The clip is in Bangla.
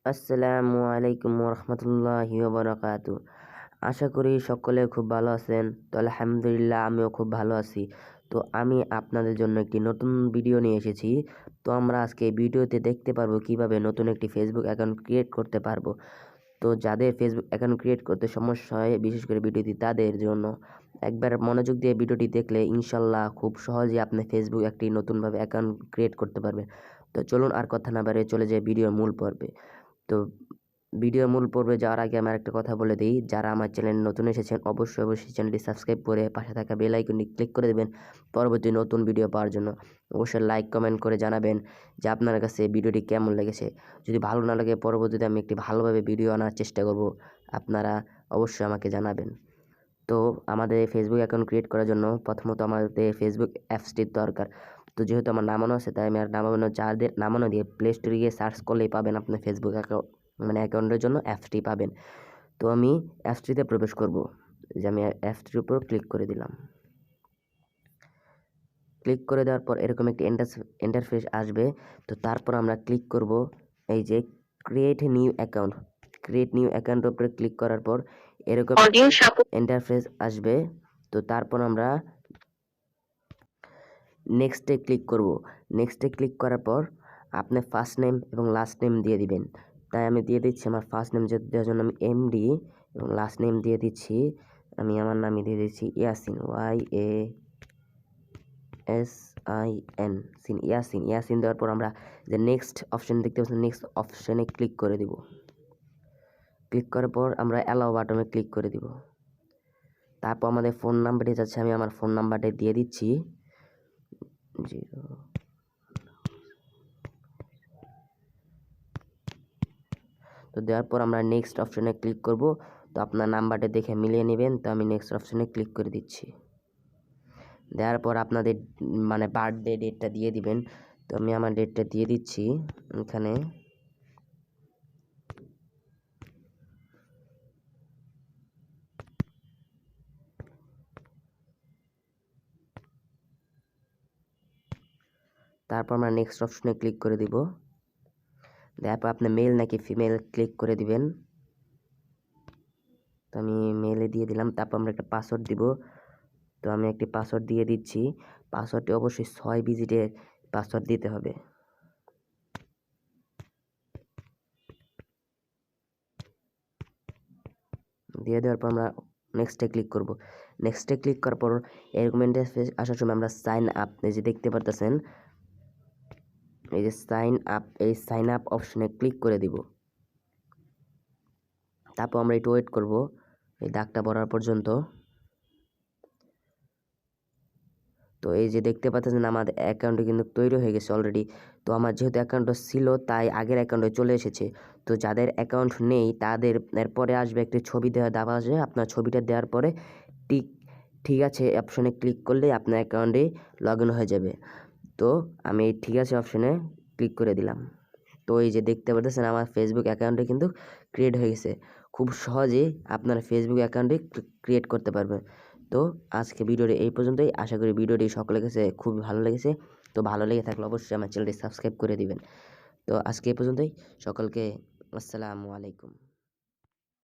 আসসালামু আলাইকুম রহমতুল্লাহি ওয়া বারাকাতু। আশা করি সকলে খুব ভালো আছেন। তো আলহামদুলিল্লাহ আমিও খুব ভালো আছি। তো আমি আপনাদের জন্য একটি নতুন ভিডিও নিয়ে এসেছি। তো আমরা আজকে এই ভিডিওতে দেখতে পারবো কিভাবে নতুন একটি ফেসবুক অ্যাকাউন্ট ক্রিয়েট করতে পারবো। তো যাদের ফেসবুক অ্যাকাউন্ট ক্রিয়েট করতে সমস্যা হয়, বিশেষ করে ভিডিওটি তাদের জন্য একবার মনোযোগ দিয়ে ভিডিওটি দেখলে ইনশাল্লাহ খুব সহজেই আপনি ফেসবুক একটি নতুনভাবে অ্যাকাউন্ট ক্রিয়েট করতে পারবেন। তো চলুন আর কথা না বাড়িয়ে চলে যাই ভিডিওর মূল পর্বে। তো ভিডিওর মূল পর্বে যাওয়ার আগে আমার একটা কথা বলে দিই, যারা আমার চ্যানেল নতুন এসেছেন অবশ্যই চ্যানেলটি সাবস্ক্রাইব করে পাশে থাকা বেল আইকনটি ক্লিক করে দেবেন পরবর্তী নতুন ভিডিও পাওয়ার জন্য। অবশ্যই লাইক কমেন্ট করে জানাবেন যে আপনার কাছে ভিডিওটি কেমন লেগেছে। যদি ভালো না লাগে পরবর্তীতে আমি একটি ভালোভাবে ভিডিও আনার চেষ্টা করব, আপনারা অবশ্যই আমাকে জানাবেন। তো আমাদের ফেসবুক অ্যাকাউন্ট ক্রিয়েট করার জন্য প্রথমত আমাদের ফেসবুক অ্যাপসটির দরকার। তো যেহেতু আমার নামানো আছে তাই আমি আর যাদের নামানো দিয়ে প্লে স্টোরে গিয়ে সার্চ করলেই পাবেন আপনার ফেসবুক অ্যাকাউন্টের জন্য অ্যাপসটি পাবেন। তো আমি অ্যাপসটিতে প্রবেশ করব, যে আমি অ্যাপসটির উপর ক্লিক করে দিলাম। ক্লিক করে দেওয়ার পর এরকম একটি ইন্টারফেস আসবে। তো তারপর আমরা ক্লিক করব এই যে ক্রিয়েট নিউ অ্যাকাউন্টের উপরে ক্লিক করার পর এরকম ইন্টারফেস আসবে। তো তারপর আমরা নেক্সটে ক্লিক করব। নেক্সটে ক্লিক করার পর আপনি ফার্স্ট নেম এবং লাস্ট নেম দিয়ে দিবেন। তাই আমি দিয়ে দিচ্ছি আমার ফার্স্ট নেম দেওয়ার জন্য আমি এমডি এবং লাস্ট নেম দিয়ে দিচ্ছি, আমি আমার নামই দিয়ে দিচ্ছি ইয়াসিন, YASIN ইয়াসিন দেওয়ার পর আমরা যে নেক্সট অপশন দেখতে পাচ্ছি নেক্সট অপশনে ক্লিক করে দিব। ক্লিক করার পর আমরা অ্যালাউ বাটনে ক্লিক করে দিব। তারপর আমাদের ফোন নাম্বারটি যাচ্ছে, আমি আমার ফোন নাম্বারটি দিয়ে দিচ্ছি 0। তো দেওয়ার পর আমরা নেক্সট অপশনে ক্লিক করব। তো আপনার নাম্বারটা দেখে মিলিয়ে নেবেন। তো আমি নেক্সট অপশনে ক্লিক করে দিচ্ছি। দেওয়ার পর আপনাদের বার্থডে ডেটটা দিয়ে দিবেন। তো আমি আমার ডেটটা দিয়ে দিচ্ছি এখানে। তারপর আমরা নেক্সট অপশনে ক্লিক করে দিব। তারপর আপনি মেল নাকি ফিমেল ক্লিক করে দিবেন। তো আমি মেলে দিয়ে দিলাম। তারপর আমরা একটা পাসওয়ার্ড দিব। তো আমি একটি পাসওয়ার্ড দিয়ে দিচ্ছি। পাসওয়ার্ডটি অবশ্যই 6 ডিজিটের পাসওয়ার্ড দিতে হবে। দিয়ে দেওয়ার পর আমরা নেক্সটে ক্লিক করব। নেক্সটে ক্লিক করার পর এরকম ইন্টারফেস আসার সময় আমরা সাইন আপ, এই যে দেখতে পারতেছেন এই যে সাইন আপ অপশনে ক্লিক করে দিব। তারপর আমরা একটু ওয়েট করব এই দাগটা ভরার পর্যন্ত। তো এই যে দেখতে পাচ্ছেন আমাদের অ্যাকাউন্টে কিন্তু তৈরি হয়ে গেছে অলরেডি। তো আমার যেহেতু অ্যাকাউন্টটা ছিল তাই আগের অ্যাকাউন্টে চলে এসেছে। তো যাদের অ্যাকাউন্ট নেই তাদের এরপরে আসবে একটি ছবি দেওয়া আসবে। আপনার ছবিটা দেওয়ার পরে ঠিক আছে অপশনে ক্লিক করলে আপনার অ্যাকাউন্টে লগ ইন হয়ে যাবে। তো আমি ঠিক আছে অপশনে ক্লিক করে দিলাম। তো এই যে দেখতে পাচ্ছেন আমার ফেসবুক অ্যাকাউন্টে কিন্তু ক্রিয়েট হয়ে গেছে। খুব সহজেই আপনার ফেসবুক অ্যাকাউন্টে ক্রিয়েট করতে পারবেন। তো আজকে ভিডিওটি এই পর্যন্তই। আশা করি ভিডিওটি সকলের কাছে খুব ভালো লেগেছে। তো ভালো লেগে থাকলে অবশ্যই আমার চ্যানেলটি সাবস্ক্রাইব করে দিবেন। তো আজকে এই পর্যন্তই। সকলকে আসসালামু আলাইকুম।